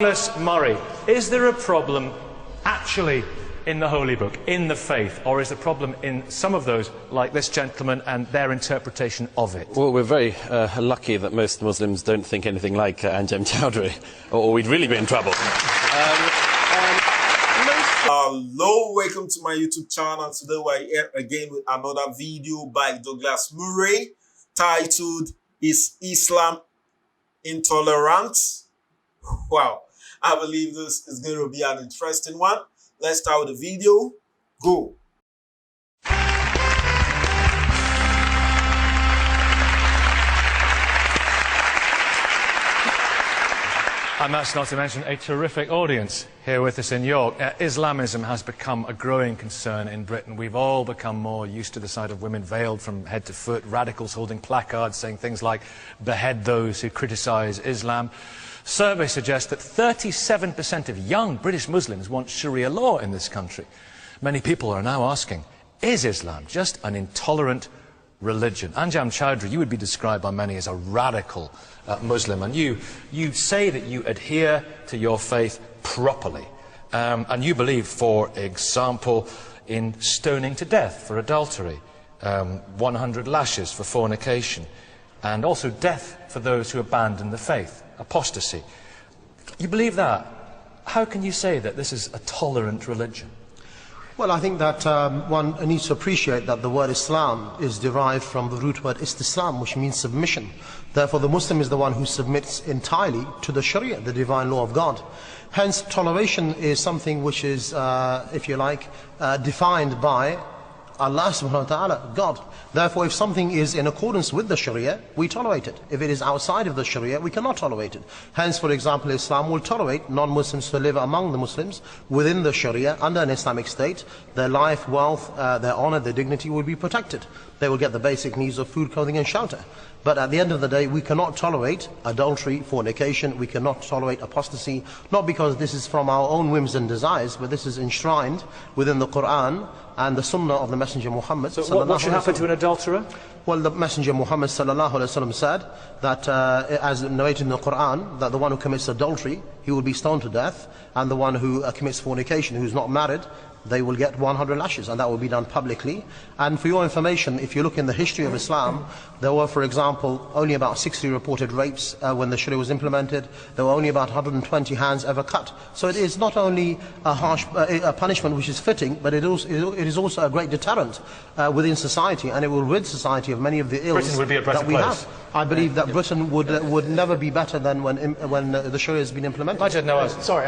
Douglas Murray, is there a problem actually in the Holy Book, in the faith, or is the problem in some of those, like this gentleman, and their interpretation of it? Well, we're very lucky that most Muslims don't think anything like Anjem Chowdhury, or we'd really be in trouble. Hello, welcome to my YouTube channel. Today we're here again with another video by Douglas Murray titled, "Is Islam Intolerant?" Wow, I believe this is going to be an interesting one. Let's start with the video. Go. And that's not to mention a terrific audience here with us in York. Islamism has become a growing concern in Britain. We've all become more used to the sight of women veiled from head to foot, radicals holding placards saying things like, "Behead those who criticise Islam." Surveys suggest that 37% of young British Muslims want Sharia law in this country. Many people are now asking, is Islam just an intolerant religion? Anjem Chowdhury, you would be described by many as a radical Muslim, and you say that you adhere to your faith properly, and you believe, for example, in stoning to death for adultery, 100 lashes for fornication, and also death for those who abandon the faith, apostasy. You believe that? How can you say that this is a tolerant religion? Well, I think that one needs to appreciate that the word Islam is derived from the root word istislam, which means submission. Therefore, the Muslim is the one who submits entirely to the Sharia, the divine law of God. Hence, toleration is something which is, if you like, defined by Allah subhanahu wa ta'ala, God. Therefore, if something is in accordance with the Sharia, we tolerate it. If it is outside of the Sharia, we cannot tolerate it. Hence, for example, Islam will tolerate non-Muslims to live among the Muslims within the Sharia, under an Islamic state. Their life, wealth, their honor, their dignity will be protected. They will get the basic needs of food, clothing and shelter. But at the end of the day, we cannot tolerate adultery, fornication, we cannot tolerate apostasy, not because this is from our own whims and desires, but this is enshrined within the Quran and the Sunnah of the Messenger Muhammad. So what should happen to an adulterer? Well, the Messenger Muhammad sallallahu alaihi wasallam said that, as narrated in the Quran, that the one who commits adultery, he will be stoned to death, and the one who commits fornication, who is not married, they will get 100 lashes, and that will be done publicly. And for your information, if you look in the history of Islam, there were, for example, only about 60 reported rapes when the Sharia was implemented. There were only about 120 hands ever cut. So it is not only a harsh a punishment which is fitting, but it is also a great deterrent within society, and it will rid society of many of the ills that we have. I believe that Britain would never be better than when the Sharia has been implemented. Sorry,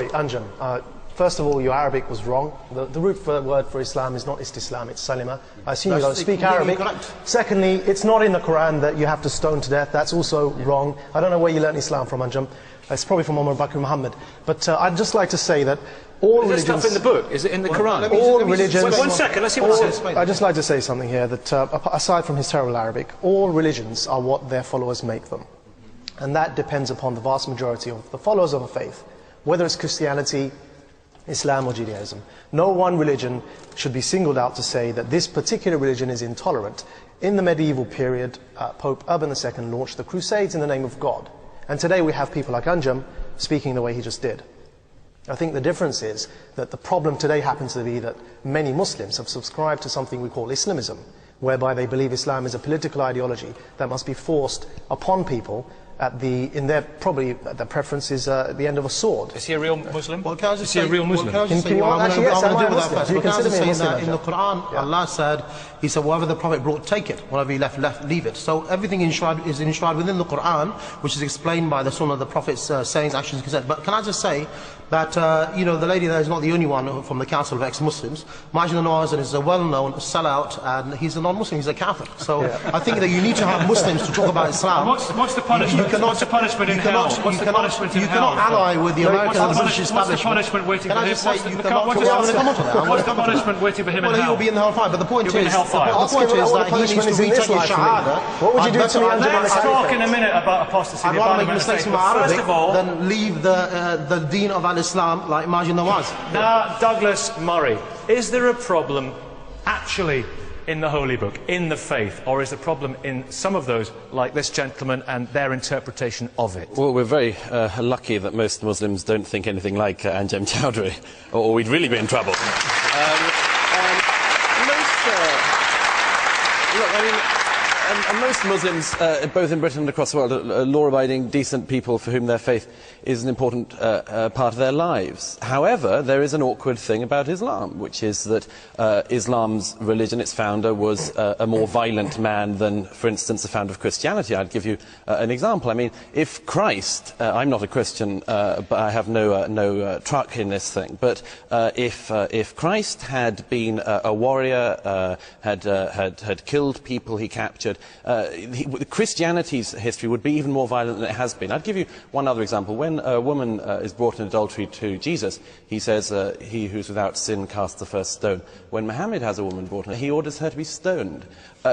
Anjem. First of all, your Arabic was wrong. The root word for Islam is not Istislam, it's Salima. I assume you don't speak Arabic. Secondly, it's not in the Quran that you have to stone to death. That's also wrong. I don't know where you learned Islam from, Anjem. It's probably from Umar Bakr Muhammad. But I'd just like to say that all religions... Is there stuff in the book? Is it in the Quran? All religions... Wait, 1 second, let's see what it says. I'd just like to say something here, that aside from his terrible Arabic, all religions are what their followers make them. And that depends upon the vast majority of the followers of a faith, whether it's Christianity, Islam or Judaism. No one religion should be singled out to say that this particular religion is intolerant. In the medieval period, Pope Urban II launched the Crusades in the name of God. And today we have people like Anjem speaking the way he just did. I think the difference is that the problem today happens to be that many Muslims have subscribed to something we call Islamism, whereby they believe Islam is a political ideology that must be forced upon people their preference is at the end of a sword. Is he a real Muslim? Well, can I just is he a real Muslim? Can I just say, actually, yes, I'm a Muslim. Do you consider me a Muslim? In the Quran, Allah said, He said, whatever the Prophet brought, take it. Whatever he left, leave it. So everything is enshrined within the Quran, which is explained by the Sunnah of the Prophet's sayings, actions, consent. But can I just say that, the lady there is not the only one from the Council of Ex-Muslims. Majid Nawaz is a well-known sellout, and he's a non-Muslim, he's a Catholic. So I think that you need to have Muslims to talk about Islam. What's the punishment? What's the punishment in hell? What's the punishment in hell? You cannot ally with the American and British establishment. What's the punishment waiting for him? What's the punishment waiting for him in hell? Well, he will be in the hellfire, but the point is that he needs to retake his shahada. What would you do to me, Anjem? Let's talk in a minute about apostasy. I'd rather make mistakes from Arabic than leave the deen of al-Islam like Majid Nawaz. Now, Douglas Murray, is there a problem actually in the Holy Book, in the faith, or is the problem in some of those, like this gentleman, and their interpretation of it? Well, we're very lucky that most Muslims don't think anything like Anjem Chowdhury, or we'd really be in trouble. Most Muslims, both in Britain and across the world, are law-abiding, decent people for whom their faith is an important part of their lives. However, there is an awkward thing about Islam, which is that Islam's religion, its founder, was a more violent man than, for instance, the founder of Christianity. I'd give you an example. I mean, if Christ, I'm not a Christian, but I have no truck in this thing, but if Christ had been a warrior, had killed people he captured, Christianity's history would be even more violent than it has been. I'd give you one other example. When a woman is brought in adultery to Jesus, he says, he who's without sin casts the first stone. When Muhammad has a woman brought in, he orders her to be stoned.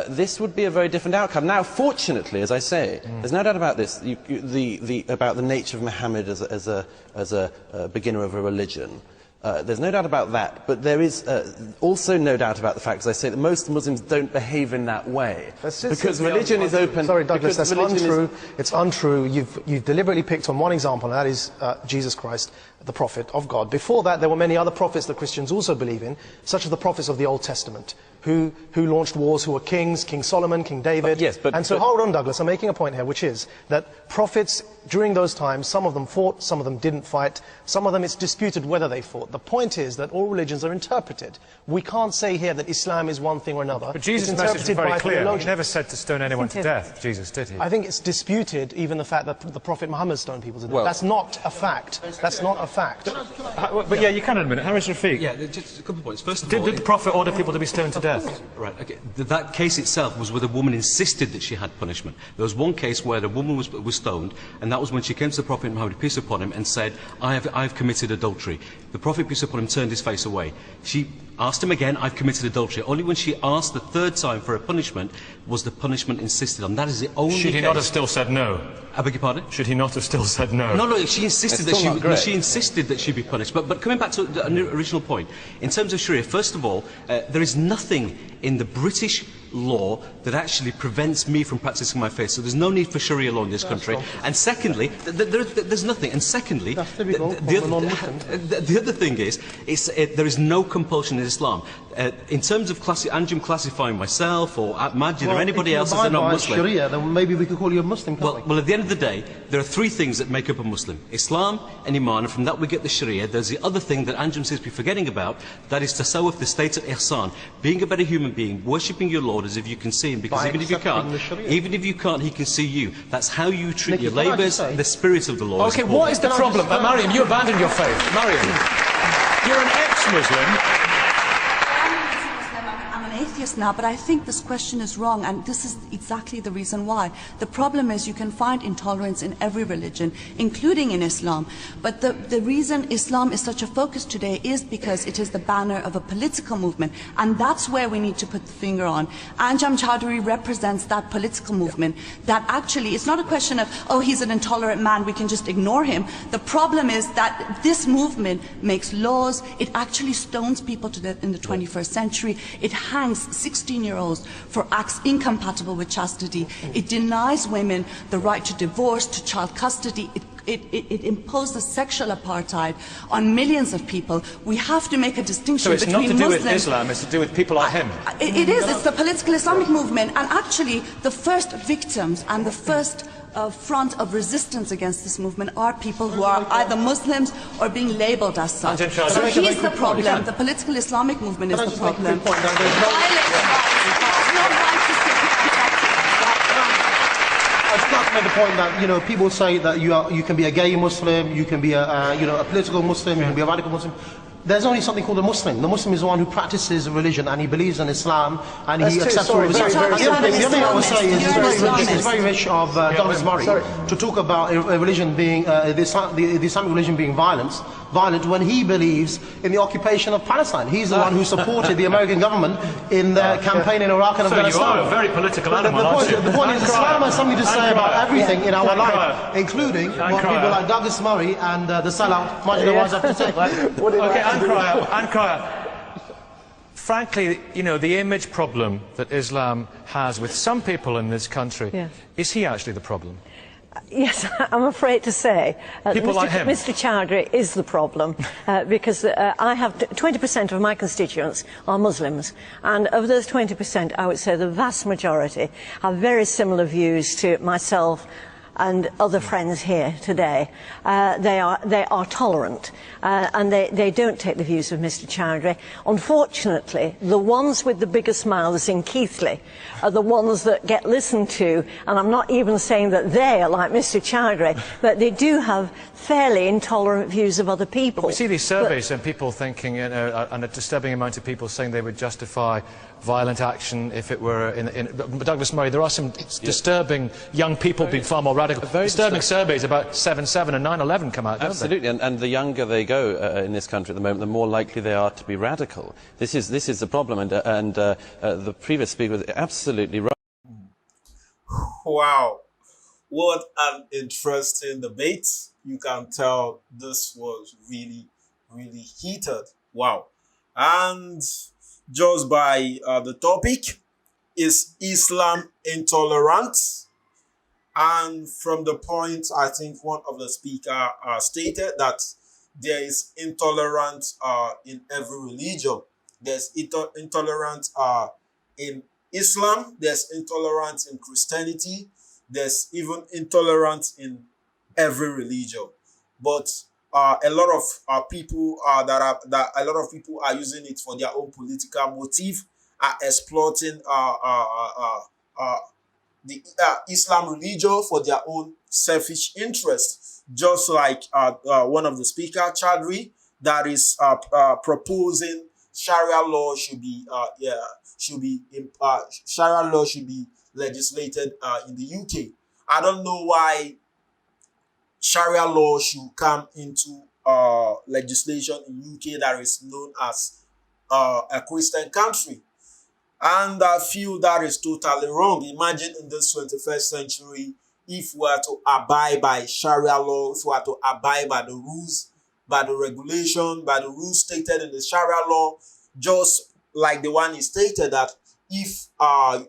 This would be a very different outcome. Now, fortunately, as I say, there's no doubt about this, about the nature of Muhammad as a beginner of a religion. There's no doubt about that, but there is also no doubt about the fact, as I say, that most Muslims don't behave in that way. Because religion is open... Sorry, Douglas, that's untrue. It's untrue. You've deliberately picked on one example, and that is Jesus Christ, the prophet of God. Before that, there were many other prophets that Christians also believe in, such as the prophets of the Old Testament, who launched wars, who were kings, King Solomon, King David. Hold on, Douglas, I'm making a point here, which is that prophets, during those times, some of them fought, some of them didn't fight, some of them it's disputed whether they fought. The point is that all religions are interpreted. We can't say here that Islam is one thing or another. But Jesus' message was very clear. He never said to stone anyone to death, Jesus, did he? I think it's disputed, even the fact that the Prophet Muhammad stoned people to death. Well, that's not a fact. That's not a fact. But yeah, you can admit it. Harris Rafiq. Yeah, just a couple of points. First of all... Did the Prophet order people to be stoned to death? Right, okay. That case itself was where the woman insisted that she had punishment. There was one case where the woman was stoned, and that was when she came to the Prophet Muhammad, peace upon him, and said, I've committed adultery. The Prophet, peace upon him, turned his face away. She asked him again, I've committed adultery. Only when she asked the third time for a punishment was the punishment insisted on. That is the only Should he not have still said no? I beg your pardon? Should he not have still said no? No, she insisted that she be punished. But coming back to the original point, in terms of Sharia, first of all, there is nothing in the British law that actually prevents me from practicing my faith. So there's no need for Sharia law in this country. And secondly, there's nothing. And secondly, the other thing is, there is no compulsion in Islam. In terms of Anjem classifying myself or Majid or anybody else as a non-Muslim, Sharia, then maybe we could call you a Muslim. Well, at the end of the day, there are three things that make up a Muslim: Islam and Iman, and from that we get the Sharia. There's the other thing that Anjem seems to be forgetting about, that is tasawwuf, the state of ihsan, being a better human being, worshipping your Lord as if you can see him, because even if you can't, he can see you. That's how you treat your labours, the spirit of the law. Okay, what is the problem? Mariam, you abandoned your faith. Mariam, you're an ex-Muslim. Now, but I think this question is wrong, and this is exactly the reason why. The problem is you can find intolerance in every religion, including in Islam. But the reason Islam is such a focus today is because it is the banner of a political movement, and that's where we need to put the finger on. Anjem Chowdhury represents that political movement, that actually, it's not a question of, oh, he's an intolerant man, we can just ignore him. The problem is that this movement makes laws, it actually stones people to death in the 21st century, it hangs 16-year-olds for acts incompatible with chastity. It denies women the right to divorce, to child custody. It imposes sexual apartheid on millions of people. We have to make a distinction between Muslims... So it's not to do with Islam, it's to do with people like him? It is. It's the political Islamic movement. And actually, the first victims and the first front of resistance against this movement are people who are either Muslims or being labelled as such. So he's the problem. The political Islamic movement is the problem. I just like to make the point that people say that you can be a gay Muslim, you can be a political Muslim, you can be a radical Muslim. There's only something called a Muslim. The Muslim is the one who practices a religion and he believes in Islam and he accepts all of it. The other thing I would say is it's very rich of Douglas Murray to talk about a religion being the Islamic religion being violent when he believes in the occupation of Palestine. He's the one who supported the American government in their campaign in Iraq and Afghanistan. So you are a very political animal, aren't you? The point is Islam has something to say about everything in our life, including what people like Douglas Murray and the sellout Majid have to say. Okay, Ankraya, frankly, you know, the image problem that Islam has with some people in this country, is he actually the problem? Yes, I'm afraid to say people like him. Mr. Chowdhury is the problem because I have 20% of my constituents are Muslims, and of those 20%, I would say the vast majority have very similar views to myself and other friends here today. They are tolerant and they don't take the views of Mr. Chowdhury. Unfortunately, the ones with the biggest mouths in Keighley are the ones that get listened to, and I'm not even saying that they are like Mr. Chowdhury, but they do have fairly intolerant views of other people. But we see these surveys and people thinking, you know, and a disturbing amount of people saying they would justify violent action if it were Douglas Murray, there are some disturbing young people being far more radical. Disturbing surveys about 7/7 and 9/11 come out, don't they? Absolutely, and the younger they go in this country at the moment, the more likely they are to be radical. This is the problem, and the previous speaker was absolutely right. Wow, what an interesting debate. You can tell this was really, really heated. Wow. And just by the topic, is Islam intolerant? And from the point, I think one of the speakers stated that there is intolerance in every religion. There's intolerance in Islam, there's intolerance in Christianity, there's even intolerance in every religion. But a lot of people a lot of people are using it for their own political motive, are exploiting the Islam religion for their own selfish interests. Just like one of the speakers, Chowdhury, that is proposing Sharia law should be Sharia law should be legislated in the UK. I don't know why Sharia law should come into legislation in UK that is known as a Christian country. And I feel that is totally wrong. Imagine in this 21st century, if we are to abide by Sharia law, if we are to abide by the rules, by the regulation, by the rules stated in the Sharia law, just like the one is stated that if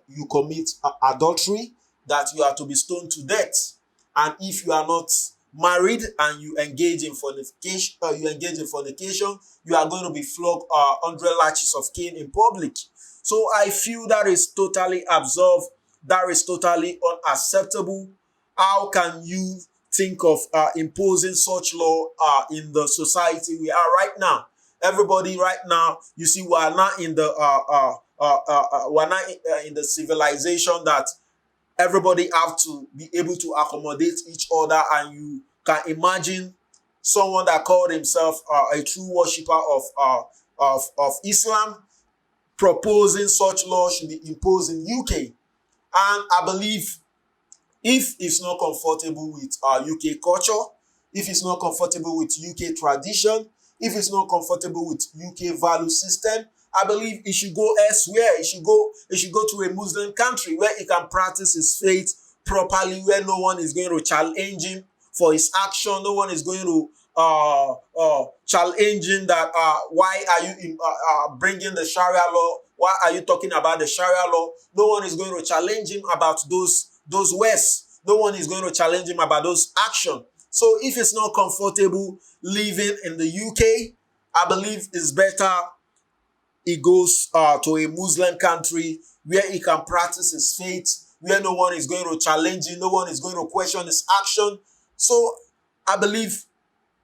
you commit adultery, that you are to be stoned to death. And if you are not married and you engage in fornication, you are going to be flogged 100 lashes of cane in public. So I feel that is totally absurd. That is totally unacceptable. How can you think of imposing such law in the society we are right now? Everybody right now, you see, we are not in the in the civilization that everybody have to be able to accommodate each other, and you can imagine someone that called himself a true worshipper of Islam proposing such law should be imposed in UK. And I believe if it's not comfortable with UK culture, if it's not comfortable with UK tradition, if it's not comfortable with UK value system, I believe it should go elsewhere. It should go to a Muslim country where he can practice his faith properly, where no one is going to challenge him for his action. No one is going to challenge him that why are you bringing the Sharia law? Why are you talking about the Sharia law? No one is going to challenge him about those words. No one is going to challenge him about those actions. So if it's not comfortable living in the UK, I believe it's better he goes to a Muslim country where he can practice his faith, where no one is going to challenge him, no one is going to question his action. So I believe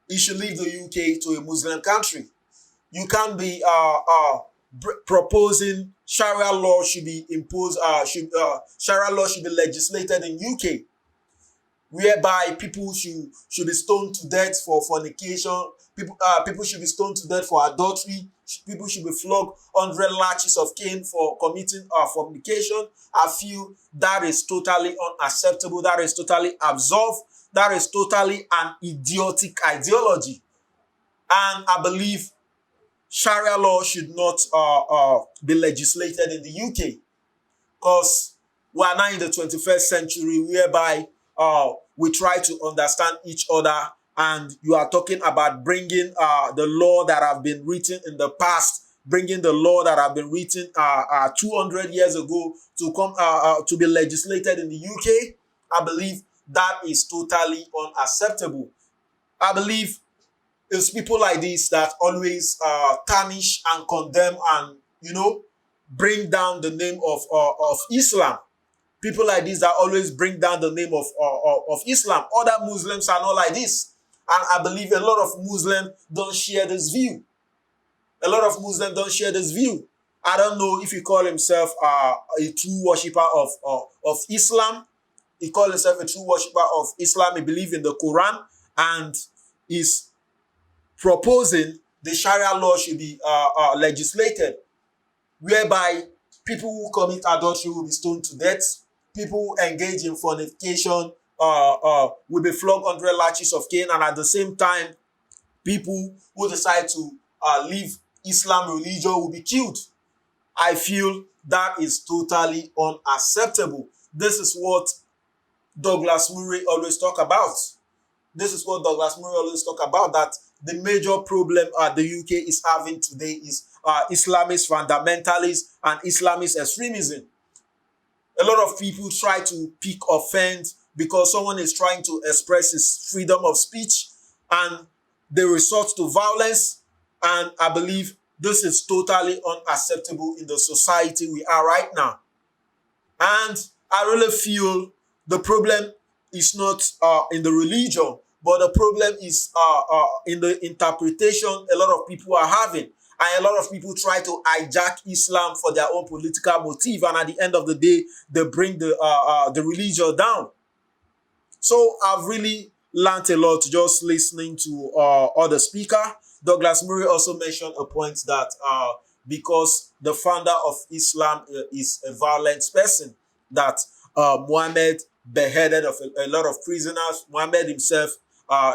he should leave the UK to a Muslim country. You can't be proposing Sharia law should be imposed, Sharia law should be legislated in UK, whereby people should be stoned to death for fornication, people should be stoned to death for adultery, people should be flogged 100 lashes of cane for committing fornication. I feel that is totally unacceptable, that is totally absurd, that is totally an idiotic ideology. And I believe Sharia law should not be legislated in the UK, because we are now in the 21st century whereby we try to understand each other, and you are talking about bringing the law that have been written in the past bringing the law that have been written 200 years ago to come to be legislated in the UK. I believe that is totally unacceptable. I believe it's people like this that always tarnish and condemn and, you know, bring down the name of Islam. People like this that always bring down the name of Islam. Other Muslims are not like this. And I believe a lot of Muslims don't share this view. A lot of Muslims don't share this view. I don't know if he call himself a true worshipper of Islam. He call himself a true worshipper of Islam. He believes in the Quran and is proposing the Sharia law should be legislated, whereby people who commit adultery will be stoned to death. People who engage in fornication will be flogged 100 lashes of cane, and at the same time, people who decide to leave Islam religion will be killed. I feel that is totally unacceptable. This is what Douglas Murray always talk about. This is what Douglas Murray always talk about, that the major problem the UK is having today is Islamist fundamentalism and Islamist extremism. A lot of people try to pick offense because someone is trying to express his freedom of speech and they resort to violence. And I believe this is totally unacceptable in the society we are right now. And I really feel the problem is not in the religion, but the problem is in the interpretation a lot of people are having. And a lot of people try to hijack Islam for their own political motive. And at the end of the day, they bring the religion down. So I've really learned a lot just listening to other speaker. Douglas Murray also mentioned a point that because the founder of Islam is a violent person, that Muhammad beheaded of a lot of prisoners. Muhammad himself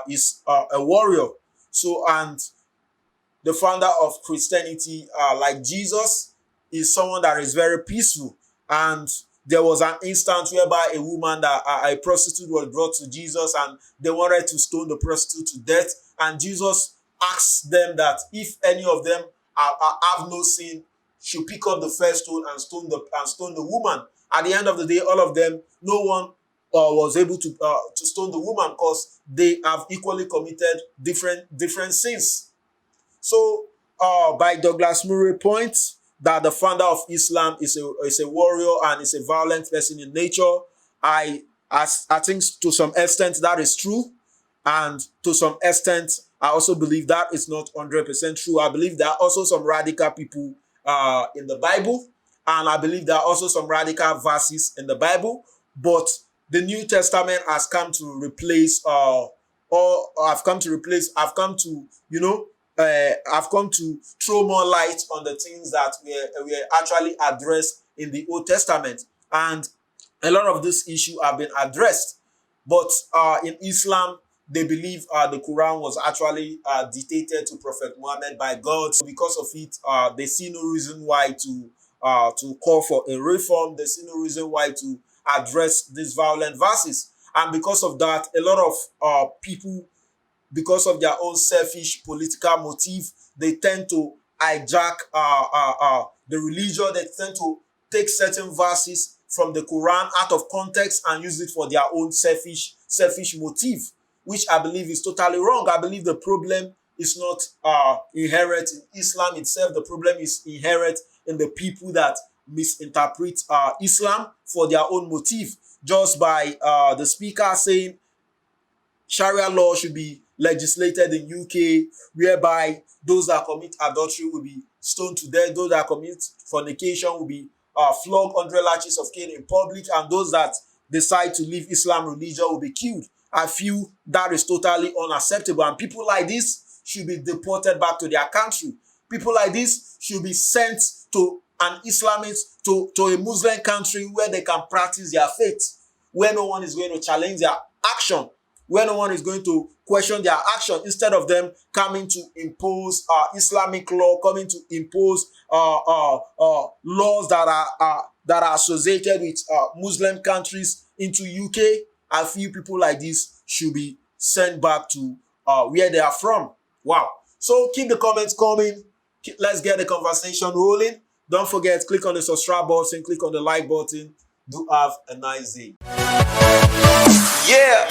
is a warrior. So, and the founder of Christianity, like Jesus, is someone that is very peaceful. And there was an instance whereby a woman, that a prostitute, was brought to Jesus and they wanted to stone the prostitute to death. And Jesus asked them that if any of them have no sin, should pick up the first stone and stone the woman. At the end of the day, all of them, no one was able to stone the woman because they have equally committed different sins. So, by Douglas Murray points that the founder of Islam is a warrior and is a violent person in nature, I think to some extent that is true, and to some extent I also believe that is not 100% true. I believe there are also some radical people in the Bible, and I believe there are also some radical verses in the Bible, but the New Testament has come to replace I've come to throw more light on the things that were actually addressed in the Old Testament. And a lot of this issue have been addressed. But in Islam, they believe the Quran was actually dictated to Prophet Muhammad by God. So because of it, they see no reason why to call for a reform. They see no reason why to address these violent verses. And because of that, a lot of people, because of their own selfish political motive, they tend to hijack the religion. They tend to take certain verses from the Quran out of context and use it for their own selfish motive, which I believe is totally wrong. I believe the problem is not inherent in Islam itself. The problem is inherent in the people that misinterpret Islam for their own motive. Just by the speaker saying Sharia law should be legislated in UK, whereby those that commit adultery will be stoned to death, those that commit fornication will be flogged 100 lashes of cane in public, and those that decide to leave Islam religion will be killed. I feel that is totally unacceptable, and people like this should be deported back to their country. People like this should be sent to an Islamist, to a Muslim country where they can practice their faith, where no one is going to challenge their action, where no one is going to question their action, instead of them coming to impose Islamic law, coming to impose laws that are associated with Muslim countries into UK. I feel people like this should be sent back to where they are from. Wow. So keep the comments coming. Let's get the conversation rolling. Don't forget, click on the subscribe button, click on the like button. Do have a nice day. Yeah.